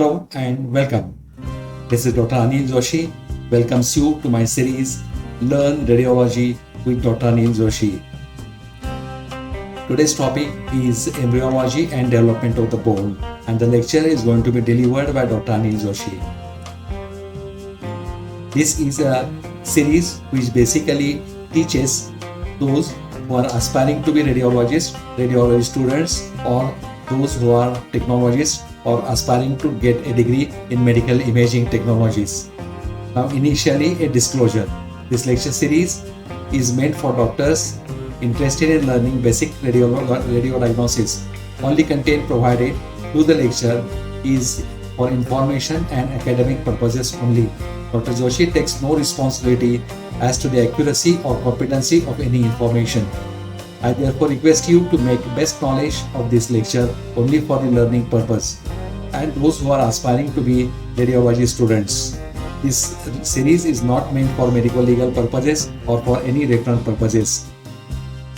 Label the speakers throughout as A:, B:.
A: Hello and welcome. This is Dr. Anil Joshi. Welcomes you to my series Learn Radiology with Dr. Anil Joshi. Today's topic is embryology and development of the bone, and the lecture is going to be delivered by Dr. Anil Joshi. This is a series which basically teaches those who are aspiring to be radiologists, radiology students, or those who are technologists or aspiring to get a degree in medical imaging technologies. Now, initially a disclosure. This lecture series is meant for doctors interested in learning basic radio diagnosis. Only content provided to the lecture is for information and academic purposes only. Dr. Joshi takes no responsibility as to the accuracy or competency of any information. I therefore request you to make best knowledge of this lecture only for the learning purpose and those who are aspiring to be radiology students. This series is not meant for medical legal purposes or for any reference purposes.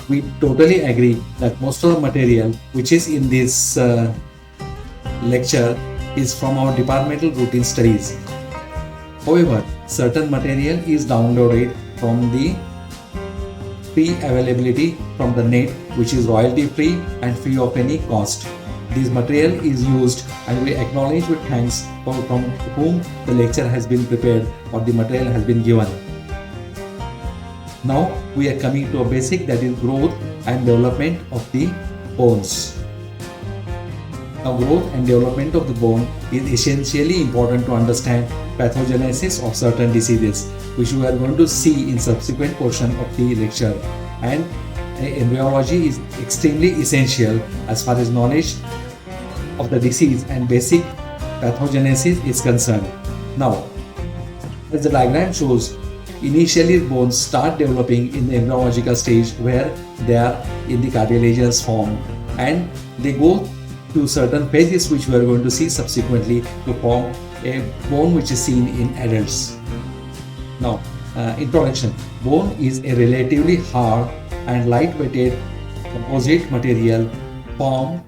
A: We totally agree that most of the material which is in this lecture is from our departmental routine studies. However, certain material is downloaded from the free availability from the net, which is royalty free and free of any cost. This material is used and we acknowledge with thanks from whom the lecture has been prepared or the material has been given. Now we are coming to a basic, that is growth and development of the bones. Now, growth and development of the bone is essentially important to understand pathogenesis of certain diseases, which we are going to see in subsequent portion of the lecture. And embryology is extremely essential as far as knowledge of the disease and basic pathogenesis is concerned. Now, as the diagram shows, initially bones start developing in the embryological stage where they are in the cartilaginous form, and they go to certain phases which we are going to see subsequently to form a bone which is seen in adults. Now, introduction. Bone is a relatively hard and light-weighted composite material formed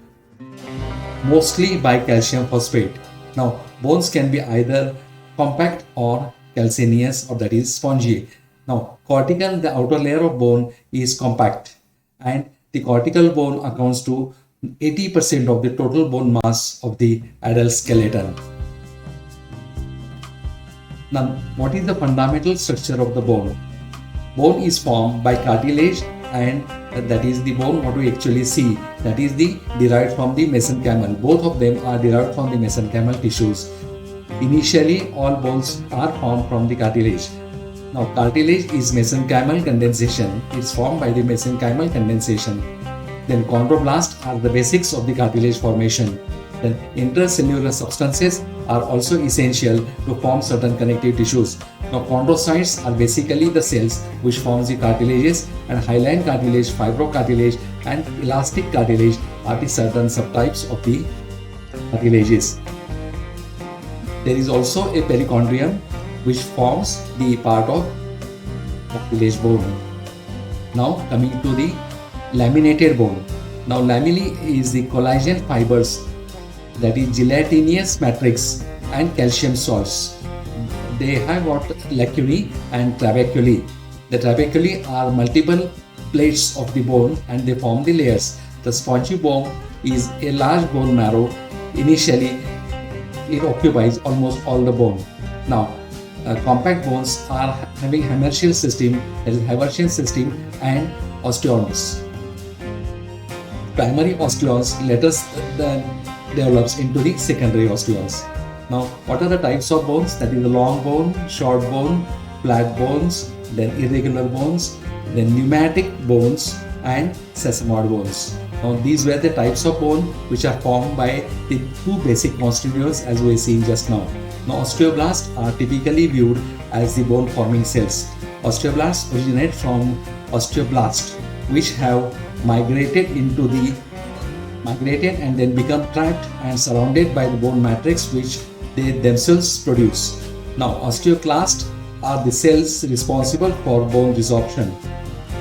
A: mostly by calcium phosphate. Now, bones can be either compact or calcaneous, or that is spongy. Now, cortical, the outer layer of bone is compact, and the cortical bone accounts to 80% of the total bone mass of the adult skeleton. Now, what is the fundamental structure of the bone? Bone is formed by cartilage, and that is the bone what we actually see, that is the derived from the mesenchymal. Both of them are derived from the mesenchymal tissues. Initially, all bones are formed from the cartilage. Now, cartilage is mesenchymal condensation. It's formed by the mesenchymal condensation. Then chondroblasts are the basics of the cartilage formation. Then intracellular substances are also essential to form certain connective tissues. Now, chondrocytes are basically the cells which forms the cartilages, and hyaline cartilage, fibrocartilage and elastic cartilage are the certain subtypes of the cartilages. There is also a perichondrium which forms the part of cartilage bone. Now, coming to the laminated bone. Now, lamellae is the collagen fibers, that is gelatinous matrix and calcium salts. They have got lacunae and trabeculae. The trabeculae are multiple plates of the bone and they form the layers. The spongy bone is a large bone marrow. Initially, it occupies almost all the bone. Now, compact bones are having Hammerschild system, that is Haversian system, and osteons. Primary osteons later develops into the secondary osteons. Now, what are the types of bones? That is the long bone, short bone, flat bones, then irregular bones, then pneumatic bones and sesamoid bones. Now, these were the types of bone which are formed by the two basic constituents as we seen just now. Now, osteoblasts are typically viewed as the bone forming cells. Osteoblasts originate from osteoblasts which have migrated and then become trapped and surrounded by the bone matrix which they themselves produce. Now, osteoclasts are the cells responsible for bone resorption.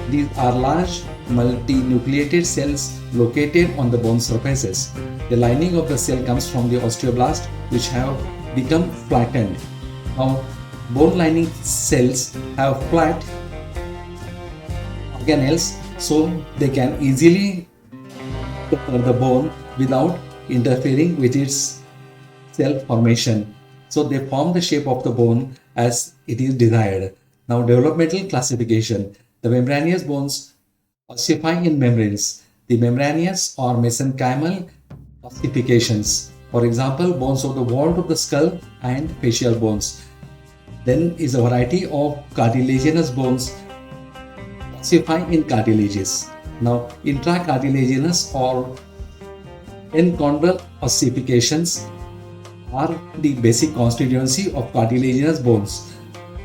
A: These are large multinucleated cells located on the bone surfaces. The lining of the cell comes from the osteoblast which have become flattened. Now, bone lining cells have flat organelles, so they can easily cover the bone without interfering with its cell formation. So they form the shape of the bone as it is desired. Now, developmental classification. The membranous bones ossify in membranes. The membranous or mesenchymal ossifications. For example, bones of the vault of the skull and facial bones. Then is a variety of cartilaginous bones ossify in cartilages. Now, intracartilaginous or enchondral ossifications are the basic constituency of cartilaginous bones.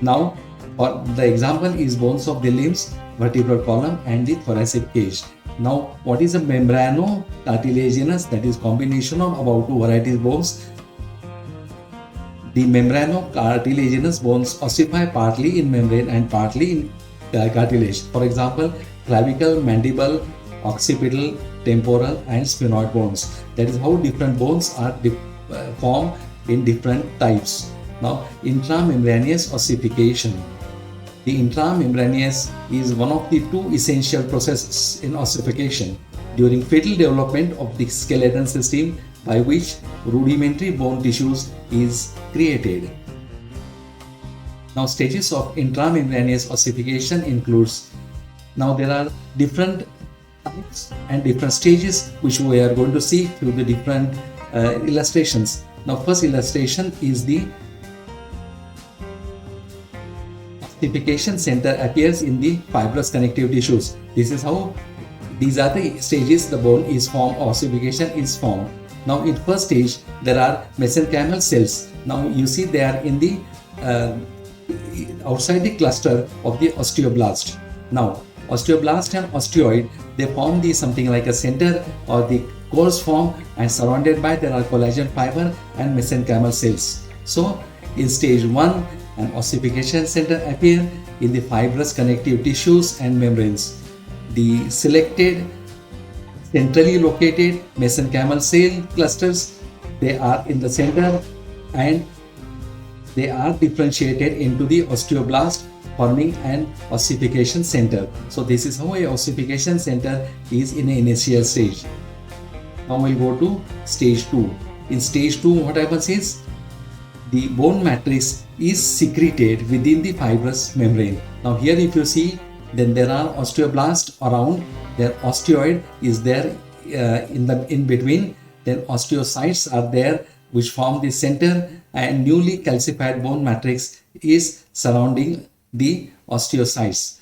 A: Now, for the example is bones of the limbs, vertebral column and the thoracic cage. Now, what is a membranocartilaginous? That is combination of about two varieties bones. The membranocartilaginous bones ossify partly in membrane and partly in cartilage. For example, clavicle, mandible, occipital, temporal and sphenoid bones. That is how different bones are formed in different types. Now, intramembranous ossification. The intramembranous is one of the two essential processes in ossification during fetal development of the skeleton system, by which rudimentary bone tissues is created. Now, stages of intramembranous ossification includes, now there are different types and different stages which we are going to see through the different illustrations. Now, first illustration is the ossification center appears in the fibrous connective tissues. This is how, these are the stages the bone is formed, ossification is formed. Now, in first stage there are mesenchymal cells. Now you see they are in the outside the cluster of the osteoblast. Now, osteoblast and osteoid, they form the something like a center or the cores form, and surrounded by there are collagen fiber and mesenchymal cells. So in stage 1, an ossification center appear in the fibrous connective tissues and membranes. The selected centrally located mesenchymal cell clusters, they are in the center and they are differentiated into the osteoblast, forming an ossification center. So this is how a ossification center is in an initial stage. Now we'll go to stage 2. In stage 2, what happens is the bone matrix is secreted within the fibrous membrane. Now here if you see, then there are osteoblast around, their osteoid is there in between, then osteocytes are there which form the center, and newly calcified bone matrix is surrounding the osteocytes.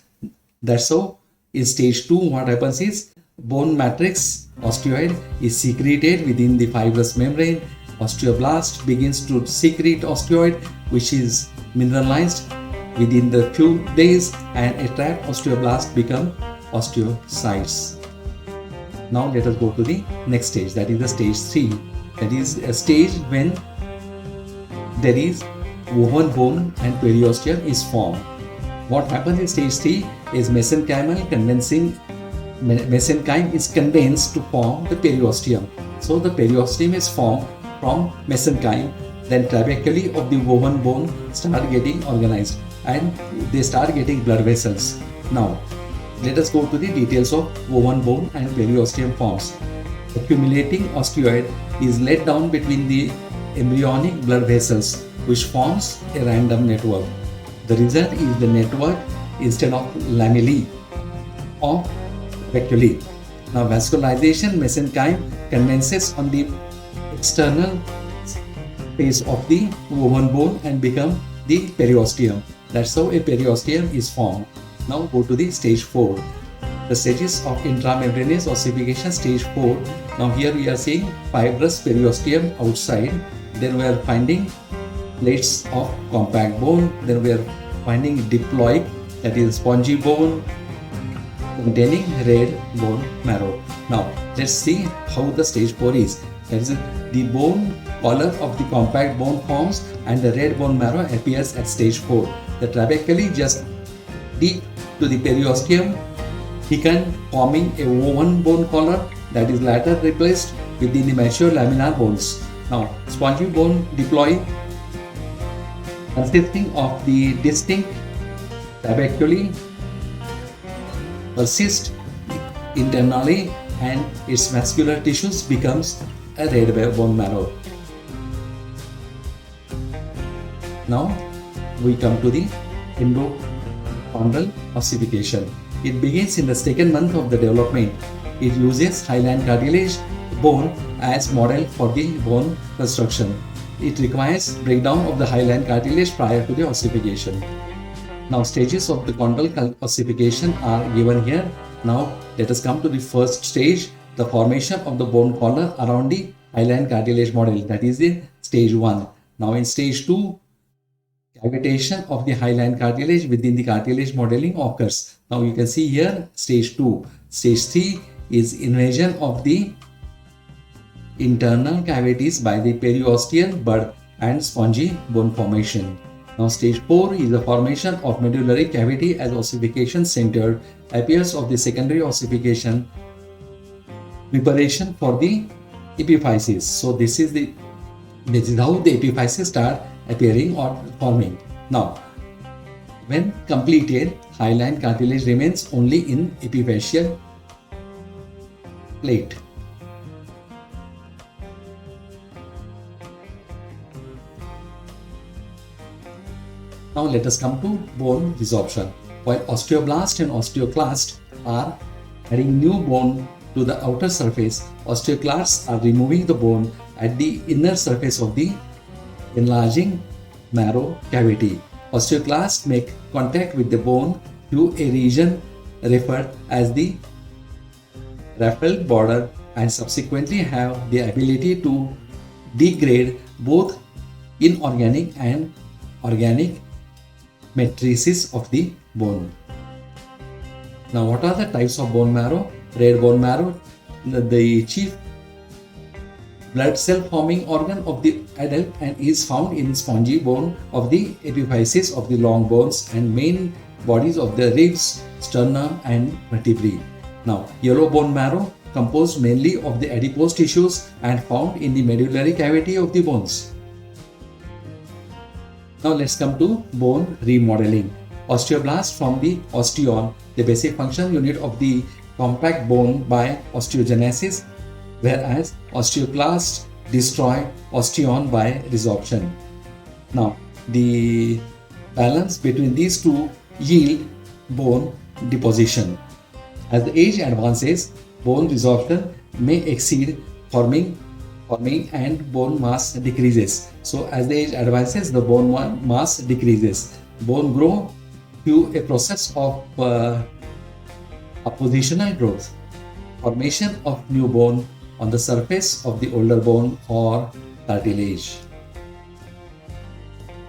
A: That's how in stage 2 what happens is bone matrix osteoid is secreted within the fibrous membrane. Osteoblast begins to secrete osteoid, which is mineralized within the few days, and a trapped osteoblast become osteocytes. Now let us go to the next stage, that is the stage 3. That is a stage when there is woven bone and periosteum is formed. What happens in stage 3 is mesenchymal condensing. Mesenchyme is condensed to form the periosteum. So the periosteum is formed from mesenchyme. Then trabeculae of the woven bone start getting organized and they start getting blood vessels. Now let us go to the details of woven bone and periosteum forms. Accumulating osteoid is laid down between the embryonic blood vessels, which forms a random network. The result is the network instead of lamellae of trabeculae. Now vascularization mesenchyme condenses on the external face of the woven bone and become the periosteum. That's how a periosteum is formed. Now go to the stage 4. The stages of intramembranous ossification, stage 4. Now here we are seeing fibrous periosteum outside. Then we are finding plates of compact bone. Then we are finding diploid, that is spongy bone containing red bone marrow. Now let's see how the stage 4 is. That is the bone color of the compact bone forms and the red bone marrow appears at stage 4. The trabeculae just deep to the periosteum thickened, forming a woven bone collar that is later replaced within the mature laminar bones. Now, spongy bone diploid consisting of the distinct trabeculae persist internally and its vascular tissues becomes a red bone marrow. Now we come to the endochondral ossification. It begins in the second month of the development. It uses hyaline cartilage bone as model for the bone construction. It requires breakdown of the hyaline cartilage prior to the ossification. Now stages of the chondral ossification are given here. Now let us come to the first stage, the formation of the bone collar around the hyaline cartilage model, that is the stage 1. Now in stage 2, cavitation of the hyaline cartilage within the cartilage modeling occurs. Now you can see here stage 2. Stage 3 is invasion of the internal cavities by the periosteal bud and spongy bone formation. Now stage 4 is the formation of medullary cavity as ossification center appears of the secondary ossification preparation for the epiphysis. So this is how the epiphysis start appearing or forming. Now when completed, hyaline cartilage remains only in epiphyseal plate. Now let us come to bone resorption. While osteoblast and osteoclast are adding new bone to the outer surface, osteoclasts are removing the bone at the inner surface of the enlarging marrow cavity. Osteoclasts make contact with the bone through a region referred as the ruffled border and subsequently have the ability to degrade both inorganic and organic matrices of the bone. Now what are the types of bone marrow? Red bone marrow, the chief blood cell forming organ of the adult and is found in spongy bone of the epiphysis of the long bones and main bodies of the ribs, sternum and vertebrae. Now yellow bone marrow composed mainly of the adipose tissues and found in the medullary cavity of the bones. Now let's come to bone remodeling. Osteoblasts form the osteon, the basic function unit of the compact bone by osteogenesis, whereas osteoclasts destroy osteon by resorption. Now the balance between these two yield bone deposition. As the age advances, bone resorption may exceed forming and bone mass decreases. So as the age advances, the bone mass decreases. Bone grow through a process of appositional growth, formation of new bone on the surface of the older bone or cartilage.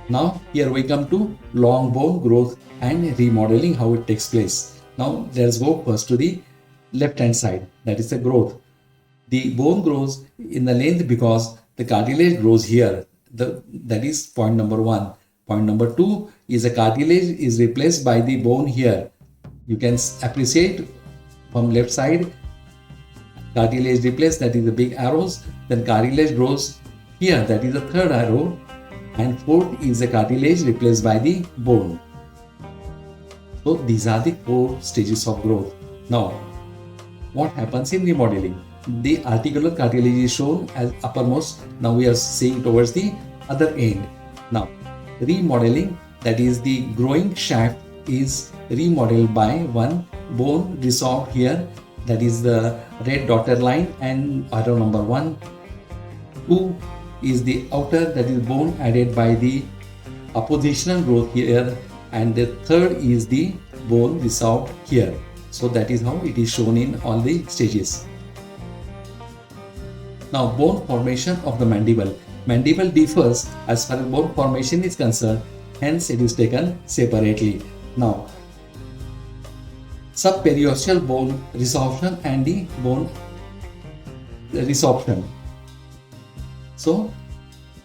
A: Now here we come to long bone growth and remodeling, how it takes place. Now let's go first to the left hand side, that is the growth. The bone grows in the length because the cartilage grows here. That is point number 1. Point number 2 is the cartilage is replaced by the bone here. You can appreciate from left side, cartilage replaced, that is the big arrows. Then cartilage grows here, that is the third arrow. And fourth is the cartilage replaced by the bone. So these are the 4 stages of growth. Now what happens in remodeling? The articular cartilage is shown as uppermost. Now we are seeing towards the other end. Now remodeling, that is the growing shaft, is remodeled by one bone resorbed here, that is the red dotted line and arrow number 1. 2 is the outer, that is bone added by the oppositional growth here, and the third is the bone resorbed here. So that is how it is shown in all the stages. Now bone formation of the mandible. Mandible differs as far as bone formation is concerned, hence it is taken separately. Now subperiosteal bone resorption and the bone resorption. So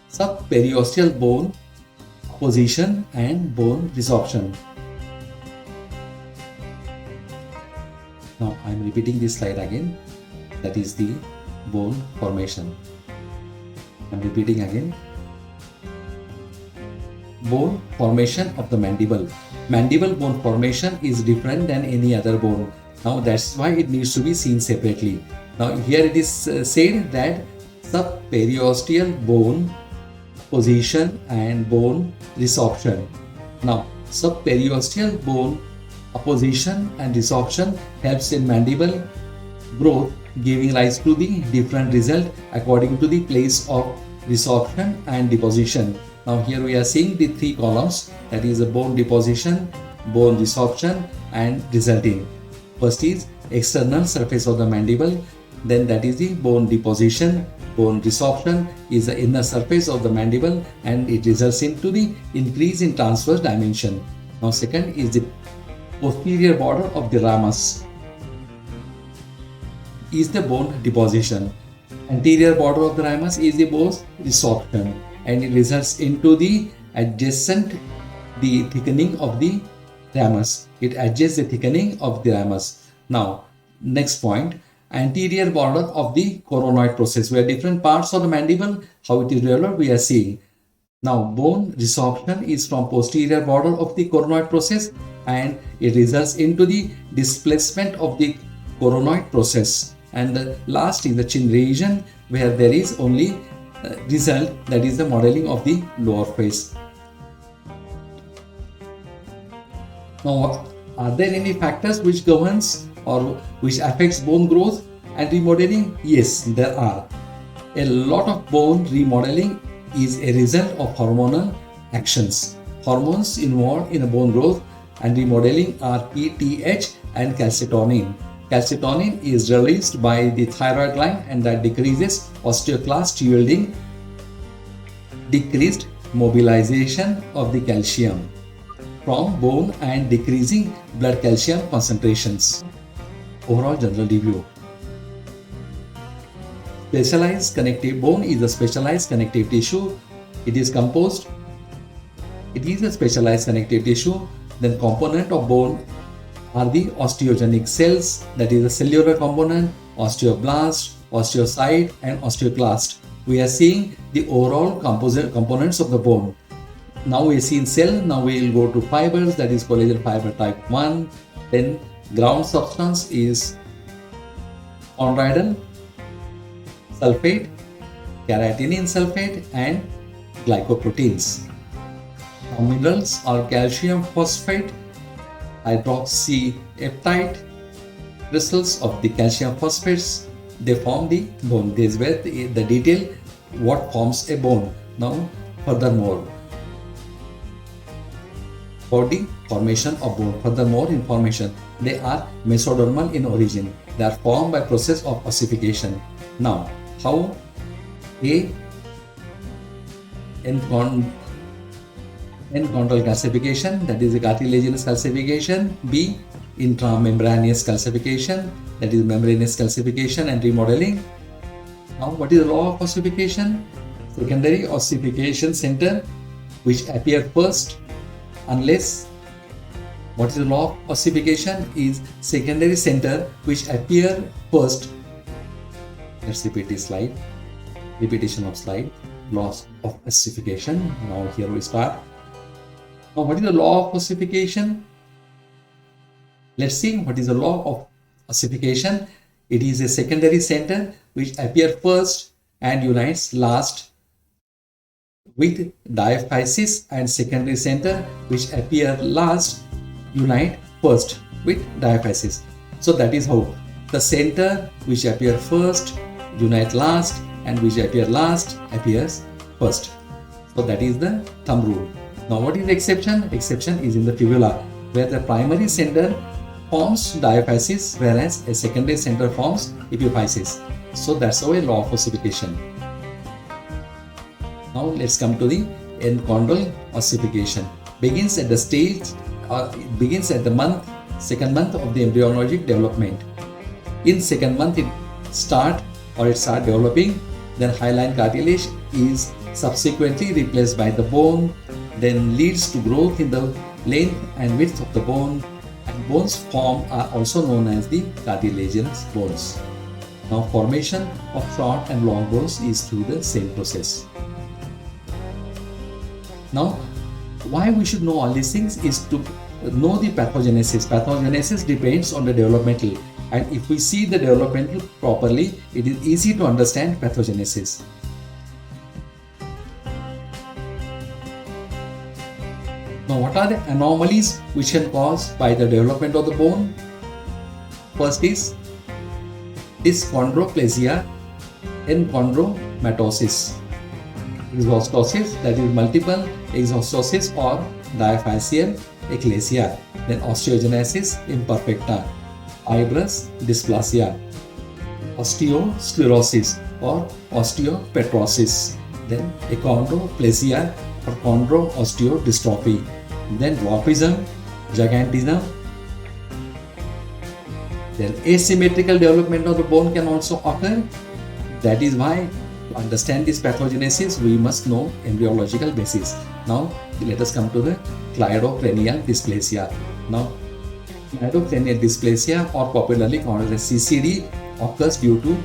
A: subperiosteal bone position and bone resorption. Now I am repeating this slide again, that is the bone formation. I'm repeating again. Bone formation of the mandible. Mandible bone formation is different than any other bone. Now that's why it needs to be seen separately. Now here it is said that subperiosteal bone position and bone resorption. Now subperiosteal bone apposition and resorption helps in mandible growth, giving rise to the different result according to the place of resorption and deposition. Now here we are seeing the three columns, that is a bone deposition, bone resorption and resulting. First is external surface of the mandible, then that is the bone deposition. Bone resorption is the inner surface of the mandible and it results into the increase in transverse dimension. Now second is the posterior border of the ramus is the bone deposition. Anterior border of the ramus is the bone resorption and it results into the thickening of the ramus. It adjusts the thickening of the ramus. Now next point, anterior border of the coronoid process, where different parts of the mandible, how it is developed, we are seeing. Now bone resorption is from posterior border of the coronoid process and it results into the displacement of the coronoid process. And the last is the chin region, where there is only result, that is the modeling of the lower face. Now are there any factors which governs or which affects bone growth and remodeling? Yes, there are. A lot of bone remodeling is a result of hormonal actions. Hormones involved in a bone growth and remodeling are PTH and calcitonin. Calcitonin is released by the thyroid gland and that decreases osteoclast, yielding decreased mobilization of the calcium from bone and decreasing blood calcium concentrations. Overall general review. Specialized connective bone is a specialized connective tissue. It is a specialized connective tissue. Then component of bone are the osteogenic cells, that is the cellular component, osteoblast, osteocyte and osteoclast. We are seeing the overall components of the bone. Now we see in cell, now we will go to fibers, that is collagen fiber type 1. Then ground substance is chondroitin sulfate, keratin sulfate and glycoproteins. Now minerals are calcium phosphate, hydroxyapatite, crystals of the calcium phosphates. They form the bone. This is where the detail what forms a bone. Now furthermore, for the formation of bone, furthermore information, they are mesodermal in origin. They are formed by process of ossification. Now how? A, enchondral calcification, that is a cartilaginous calcification. B, intramembranous calcification, that is membranous calcification and remodeling. Now what is the law of ossification? Secondary ossification center which appear first, unless what is the law of ossification is secondary center which appear first. Let's repeat this slide. Repetition of slide. Laws of ossification. Now here we start. Now what is the law of ossification? Let's see what is the law of ossification. It is a secondary center which appear first and unites last with diaphysis, and secondary center which appear last unite first with diaphysis. So that is how the center which appear first unite last and which appear last appears first. So that is the thumb rule. Now what is the exception? Exception is in the fibula, where the primary center forms diaphysis whereas a secondary center forms epiphysis. So that's how a law of ossification. Now let's come to the enchondral ossification. Begins at the stage begins at the second month of the embryologic development. In second month it start developing, then hyaline cartilage is subsequently replaced by the bone, then leads to growth in the length and width of the bone, and bones formed are also known as the cartilaginous bones. Now, formation of short and long bones is through the same process. Now, why we should know all these things is to know the pathogenesis. Pathogenesis depends on the developmental, and if we see the developmental properly, it is easy to understand pathogenesis. Now, what are the anomalies which can cause by the development of the bone? First is dyschondroplasia, enchondromatosis, exostosis, that is multiple exostosis or diaphyseal eclasia, then osteogenesis imperfecta, fibrous dysplasia, osteosclerosis or osteopetrosis, then achondroplasia or chondro-osteodystrophy, then dwarfism, gigantism. Then asymmetrical development of the bone can also occur. That is why to understand this pathogenesis, we must know embryological basis. Now, let us come to the cleidocranial dysplasia. Now, cleidocranial dysplasia, or popularly called as CCD, occurs due to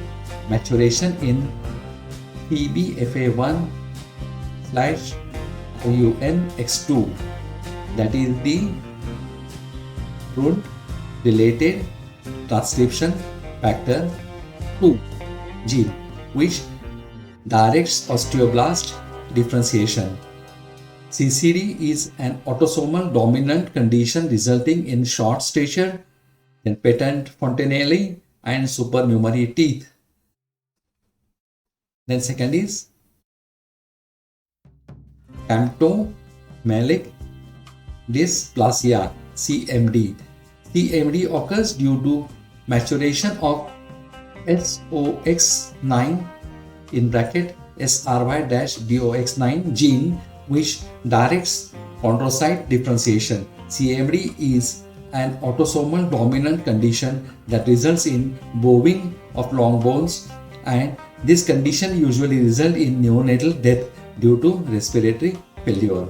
A: maturation in TBFA1/IUNX2, that is the Rund-related transcription factor 2 gene, which directs osteoblast differentiation. CCD is an autosomal dominant condition resulting in short stature, then patent fontanelle and supernumerary teeth. Then second is camptomelic dysplasia, CMD. CMD occurs due to maturation of SOX9 in bracket SRY-DOX9 gene, which directs chondrocyte differentiation. CMD is an autosomal dominant condition that results in bowing of long bones, and this condition usually results in neonatal death due to respiratory failure.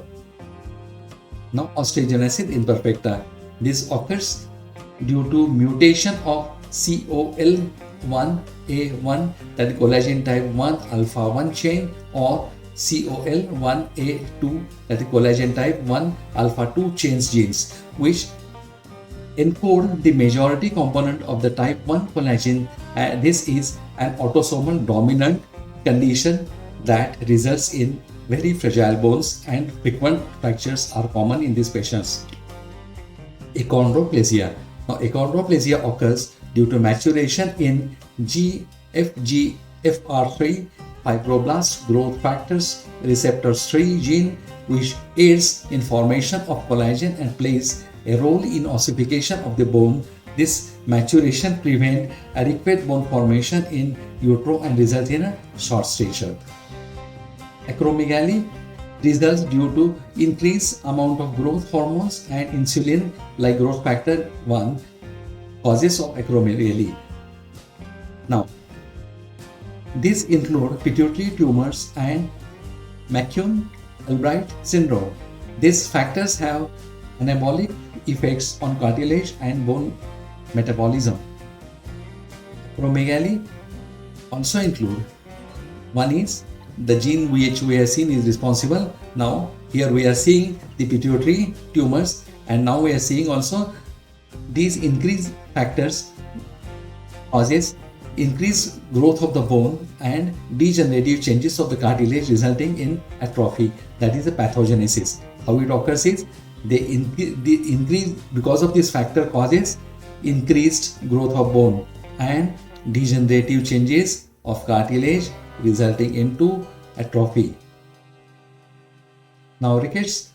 A: Now, osteogenesis imperfecta. This occurs due to mutation of COL1A1, that is collagen type 1 alpha 1 chain, or COL1A2, that is collagen type 1 alpha 2 chains genes, which encode the majority component of the type 1 collagen. This is an autosomal dominant condition that results in very fragile bones, and frequent fractures are common in these patients. Achondroplasia. Now, achondroplasia occurs due to maturation in GFGFR3 fibroblast growth factors receptors 3 gene, which aids in formation of collagen and plays a role in ossification of the bone. This maturation prevents adequate bone formation in utero and results in a short stature. Acromegaly results due to increased amount of growth hormones and insulin like growth factor 1, causes of acromegaly. Now, these include pituitary tumors and McCune-Albright syndrome. These factors have anabolic effects on cartilage and bone metabolism. Acromegaly also include, one is the gene which we have seen is responsible. Now, here we are seeing the pituitary tumors, and now we are seeing also these increased factors causes increased growth of the bone and degenerative changes of the cartilage resulting in atrophy. That is the pathogenesis. How it occurs is the increase because of this factor causes increased growth of bone and degenerative changes of cartilage resulting into atrophy. Now, rickets.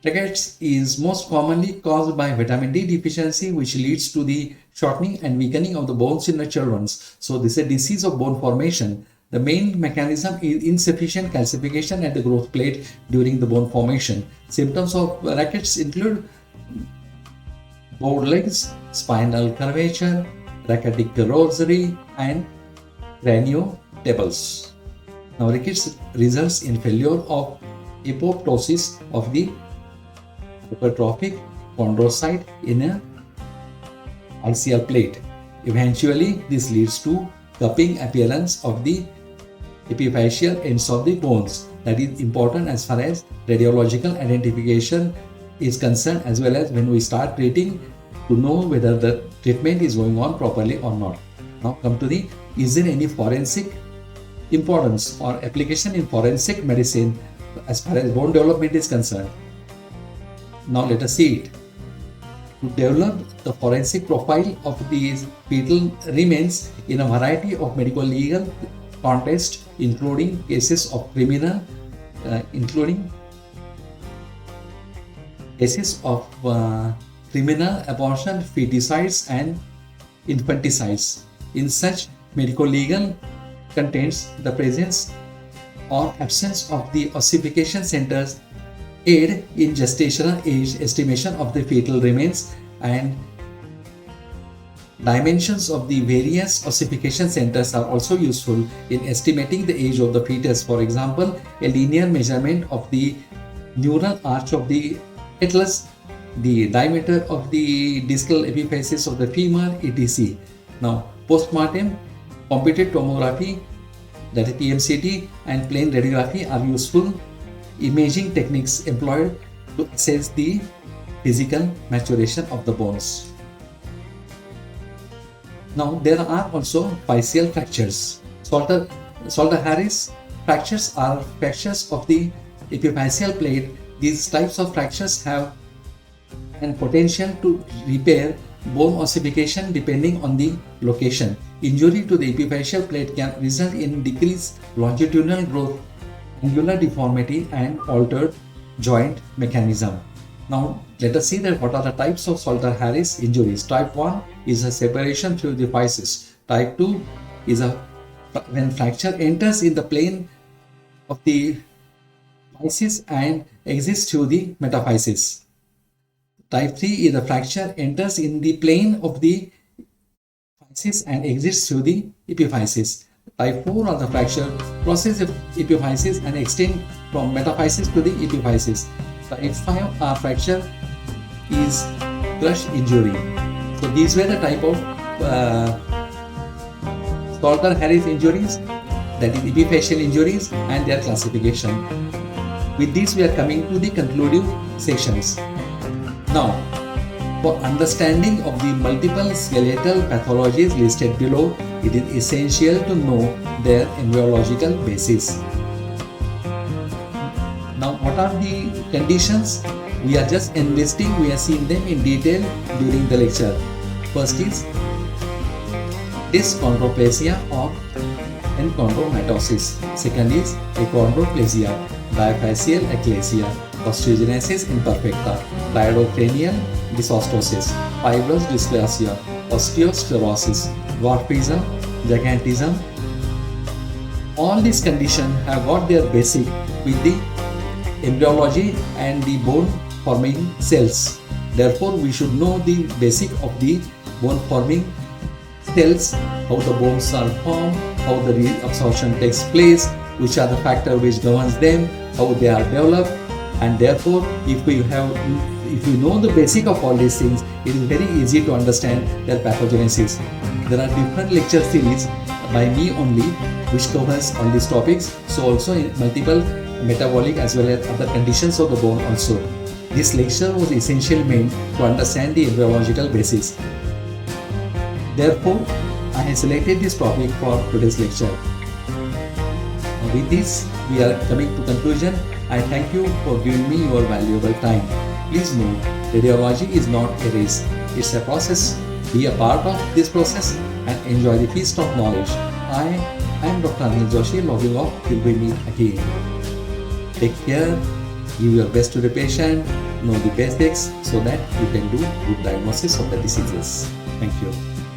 A: Rickets is most commonly caused by vitamin D deficiency, which leads to the shortening and weakening of the bones in the children. So, this is a disease of bone formation. The main mechanism is insufficient calcification at the growth plate during the bone formation. Symptoms of rickets include bowed legs, spinal curvature, rachitic rosary, and craniotabes. Now, rickets results in failure of apoptosis of the hypertrophic chondrocyte in a ICL plate. Eventually, this leads to cupping appearance of the epiphyseal ends of the bones. That is important as far as radiological identification is concerned, as well as when we start treating to know whether the treatment is going on properly or not. Now come to the, is there any forensic importance or application in forensic medicine as far as bone development is concerned? Now let us see it. To develop the forensic profile of these fetal remains in a variety of medical legal contexts, including cases of criminal, criminal abortion, feticides, and infanticides. In such medical legal contents, the presence or absence of the ossification centers aid in gestational age estimation of the fetal remains, and dimensions of the various ossification centers are also useful in estimating the age of the fetus. For example, a linear measurement of the neural arch of the atlas, the diameter of the distal epiphysis of the femur, etc. Now, postmortem computed tomography, that is PMCT, and plain radiography are useful imaging techniques employed to assess the physical maturation of the bones. Now, there are also physeal fractures. Salter-Harris fractures are fractures of the epiphyseal plate. These types of fractures have an potential to repair bone ossification depending on the location. Injury to the epiphyseal plate can result in decreased longitudinal growth, angular deformity, and altered joint mechanism. Now, let us see that what are the types of Salter-Harris injuries. Type 1 is a separation through the physis. Type 2 is when fracture enters in the plane of the physis and exits through the metaphysis. Type 3 is the fracture enters in the plane of the physis and exits through the epiphysis. Type 4 are the fracture crosses the epiphysis and extend from metaphysis to the epiphysis. Type 5 are fracture is crush injury. So these were the type of Salter-Harris injuries, that is epiphyseal injuries, and their classification. With this, we are coming to the conclusive sections. Now, for understanding of the multiple skeletal pathologies listed below, it is essential to know their embryological basis. Now, what are the conditions? We are just investing, we are seeing them in detail during the lecture. First is dyschondroplasia or enchondromatosis. Second is achondroplasia, bifacial achalasia, osteogenesis imperfecta, cleidocranial dysostosis, fibrous dysplasia, osteosclerosis, dwarfism, gigantism. All these conditions have got their basic with the embryology and the bone forming cells. Therefore, we should know the basic of the bone forming cells, how the bones are formed, how the reabsorption takes place, which are the factors which governs them, how they are developed, and therefore, if we know the basic of all these things, it is very easy to understand their pathogenesis. There are different lecture series by me only which covers all these topics. So also in multiple metabolic as well as other conditions of the bone also. This lecture was essentially meant to understand the embryological basis. Therefore, I have selected this topic for today's lecture. With this, we are coming to conclusion. I thank you for giving me your valuable time. Please note, radiology is not a race. It's a process. Be a part of this process and enjoy the feast of knowledge. I am Dr. Anil Joshi, logging off till we meet again. Take care, give your best to the patient, know the basics so that you can do good diagnosis of the diseases. Thank you.